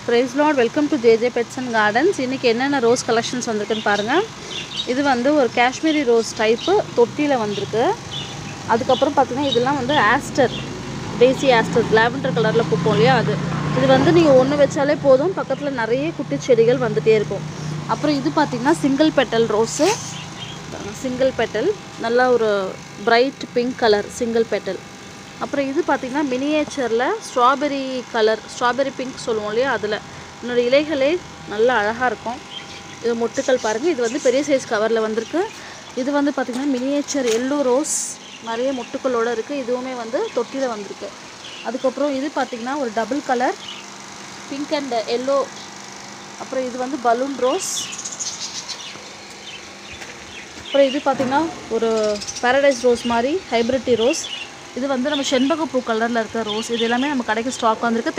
Praise Lord, welcome to JJ Pets and Gardens. இன்னைக்கு என்னென்ன rose collections வந்திருக்குன்னு பாருங்கள். இது வந்து ஒரு காஷ்மீரி ரோஸ் டைப்பு தொட்டியில் வந்திருக்கு. அதுக்கப்புறம் பார்த்தீங்கன்னா இதெல்லாம் வந்து ஆஸ்டர், டேசி ஆஸ்டர், லாவெண்டர் கலரில் பூக்கும் இல்லையா அது. இது வந்து நீங்கள் ஒன்று வச்சாலே போதும், பக்கத்தில் நிறைய குட்டி செடிகள் வந்துகிட்டே இருக்கும். அப்புறம் இது பார்த்திங்கன்னா single petal rose, single petal, நல்லா ஒரு bright pink colour single petal. அப்புறம் இது பார்த்திங்கன்னா மினியேச்சரில் ஸ்ட்ராபெரி கலர், ஸ்ட்ராபெரி பிங்க் சொல்லுவோம் இல்லையா, அதில் என்னோட இலைகளே நல்லா அழகாக இருக்கும். இது மொட்டுக்கள் பாருங்கள், இது வந்து பெரிய சைஸ் கவரில் வந்திருக்கு. இது வந்து பார்த்திங்கன்னா மினியேச்சர் எல்லோ ரோஸ், நிறைய மொட்டுக்களோடு இருக்குது. இதுவுமே வந்து தொட்டியில் வந்திருக்கு. அதுக்கப்புறம் இது பார்த்திங்கன்னா ஒரு double colour pink and yellow. அப்புறம் இது வந்து பலூன் ரோஸ். அப்புறம் இது பார்த்திங்கன்னா ஒரு பாரடைஸ் ரோஸ் மாதிரி ஹைப்ரிட்டி ரோஸ். இது வந்து நம்ம செண்பகப்பூ கலரில் இருக்க ரோஸ். இது எல்லாமே நம்ம கடைக்கு ஸ்டாக் வந்திருக்கு.